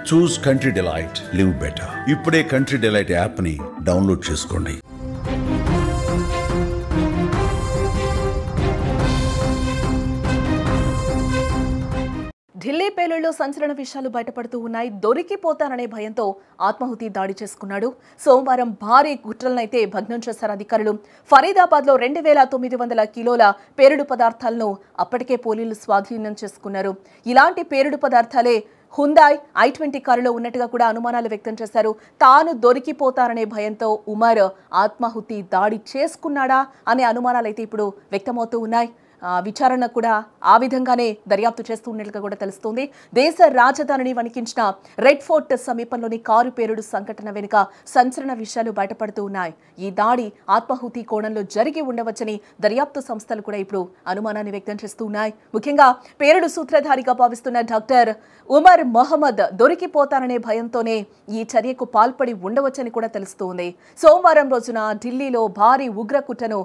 చూస్ country delight, live better. ఇప్పుడే country delight app ని download చేసుకోండి. ఢిల్లీ పేలుళ్లలో సంచలన విషయాలు బయటపడుతూ ఉన్నాయి. దొరికిపోతాననే భయంతో ఆత్మాహుతి దాడి చేసుకున్నాడు. సోమవారం భారీ గుట్రలనైతే భగ్నం చేశారు అధికారులు. ఫరీదాబాద్లో 2900 కిలోల పేలుడు పదార్థాలను అప్పటికే పోలీసులు స్వాధీనం చేసుకున్నారు. ఇలాంటి పేలుడు పదార్థాలే హుందాయ్ i20 కారులో ఉన్నట్టుగా కూడా అనుమానాలు వ్యక్తం చేశారు. తాను దొరికిపోతాననే భయంతో ఉమర్ ఆత్మాహుతి దాడి చేసుకున్నాడా అనే అనుమానాలు అయితే ఇప్పుడు వ్యక్తమవుతూ ఉన్నాయి. విచారణ కూడా ఆ విధంగానే దర్యాప్తు చేస్తూ ఉన్నట్లుగా కూడా తెలుస్తోంది. దేశ రాజధానిని వణికించిన రెడ్ ఫోర్ట్ సమీపంలోని కారు పేలుడు సంఘటన వెనుక సంచలన విషయాలు బయటపడుతూ ఉన్నాయి. ఈ దాడి ఆత్మాహుతి కోణంలో జరిగి ఉండవచ్చని దర్యాప్తు సంస్థలు కూడా ఇప్పుడు అనుమానాన్ని వ్యక్తం చేస్తూ ఉన్నాయి. ముఖ్యంగా పేలుడు సూత్రధారిగా భావిస్తున్న డాక్టర్ ఉమర్ మొహమ్మద్ దొరికిపోతాననే భయంతోనే ఈ చర్యకు పాల్పడి ఉండవచ్చని కూడా తెలుస్తోంది. సోమవారం రోజున ఢిల్లీలో భారీ ఉగ్రకుట్రను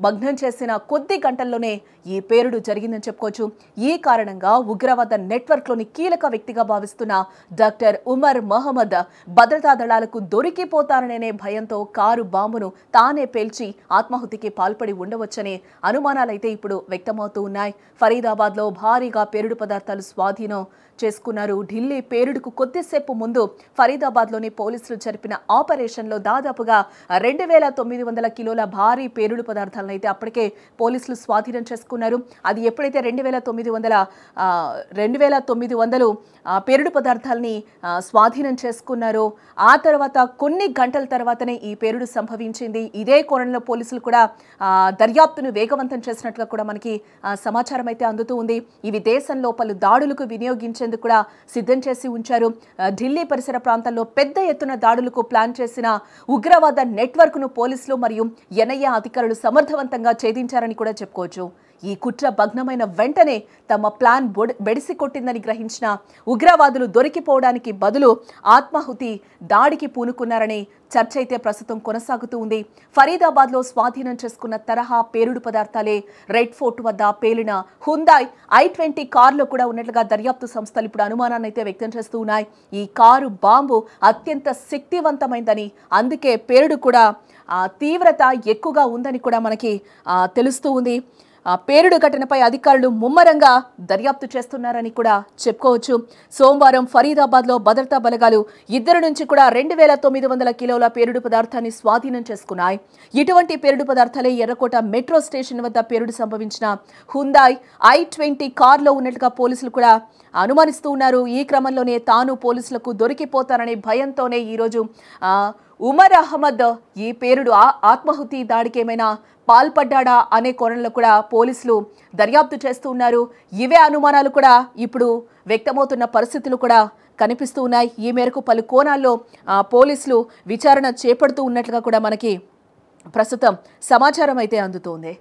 భగ్నం చేసిన కొద్ది గంటల్లోనే ఈ పేలుడు జరిగిందని చెప్పుకోవచ్చు. ఈ కారణంగా ఉగ్రవాద నెట్వర్క్లోని కీలక వ్యక్తిగా భావిస్తున్న డాక్టర్ ఉమర్ మొహమ్మద్ భద్రతా దళాలకు దొరికిపోతారనే భయంతో కారు బాంబును తానే పేల్చి ఆత్మాహుతికి పాల్పడి ఉండవచ్చనే అనుమానాలైతే ఇప్పుడు వ్యక్తమవుతూ ఉన్నాయి. ఫరీదాబాద్లో భారీగా పేలుడు పదార్థాలు స్వాధీనం చేసుకున్నారు. ఢిల్లీ పేలుడుకు కొద్దిసేపు ముందు ఫరీదాబాద్లోని పోలీసులు జరిపిన ఆపరేషన్లో దాదాపుగా 2900 కిలోల భారీ పేలుడు పదార్థాలను అయితే అప్పటికే పోలీసులు స్వాధీనం చేసుకున్నారు. అది ఎప్పుడైతే 2900 పేలుడు పదార్థాలని స్వాధీనం చేసుకున్నారో ఆ తర్వాత కొన్ని గంటల తర్వాతనే ఈ పేలుడు సంభవించింది. ఇదే కోణంలో పోలీసులు కూడా దర్యాప్తును వేగవంతం చేసినట్లుగా కూడా మనకి సమాచారం అయితే అందుతూ ఉంది. ఇవి దేశంలో పలు దాడులకు వినియోగించేందుకు కూడా సిద్ధం చేసి ఉంచారు. ఢిల్లీ పరిసర ప్రాంతాల్లో పెద్ద ఎత్తున దాడులకు ప్లాన్ చేసిన ఉగ్రవాద నెట్వర్క్ ను పోలీసులు మరియు ఎన్ఐఏ అధికారులు సమర్థవంతంగా ఛేదించారని కూడా చెప్పుకోవచ్చు. ఈ కుట్ర భగ్నమైన వెంటనే తమ ప్లాన్ బెడిసి కొట్టిందని గ్రహించిన ఉగ్రవాదులు దొరికిపోవడానికి బదులు ఆత్మాహుతి దాడికి పూనుకున్నారని చర్చ అయితే ప్రస్తుతం కొనసాగుతూ ఉంది. ఫరీదాబాద్లో స్వాధీనం చేసుకున్న తరహా పేలుడు పదార్థాలే రెడ్ ఫోర్ట్ వద్ద పేలిన హుందాయ్ i20 కారులో కూడా ఉన్నట్లుగా దర్యాప్తు సంస్థలు ఇప్పుడు అనుమానాన్ని అయితే వ్యక్తం చేస్తూ ఉన్నాయి. ఈ కారు బాంబు అత్యంత శక్తివంతమైందని, అందుకే పేలుడు కూడా తీవ్రత ఎక్కువగా ఉందని కూడా మనకి తెలుస్తూ ఉంది. పేలుడు ఘటనపై అధికారులు ముమ్మరంగా దర్యాప్తు చేస్తున్నారని కూడా చెప్పుకోవచ్చు. సోమవారం ఫరీదాబాద్లో భద్రతా బలగాలు ఇద్దరి నుంచి కూడా 2900 కిలోల పేలుడు పదార్థాన్ని స్వాధీనం చేసుకున్నాయి. ఇటువంటి పేలుడు పదార్థాలే ఎర్రకోట మెట్రో స్టేషన్ వద్ద పేలుడు సంభవించిన హుందాయ్ i20 కారులో ఉన్నట్లుగా పోలీసులు కూడా అనుమానిస్తూ ఉన్నారు. ఈ క్రమంలోనే తాను పోలీసులకు దొరికిపోతాననే భయంతోనే ఈరోజు ఉమర్ అహ్మద్ ఈ పేలుడు ఆత్మాహుతి దాడికి ఏమైనా పాల్పడ్డా అనే కోణంలో కూడా పోలీసులు దర్యాప్తు చేస్తూ ఉన్నారు. ఇవే అనుమానాలు కూడా ఇప్పుడు వ్యక్తమవుతున్న పరిస్థితులు కూడా కనిపిస్తూ ఉన్నాయి. ఈ మేరకు పలు కోణాల్లో పోలీసులు విచారణ చేపడుతూ ఉన్నట్లుగా కూడా మనకి ప్రస్తుతం సమాచారం అయితే అందుతోంది.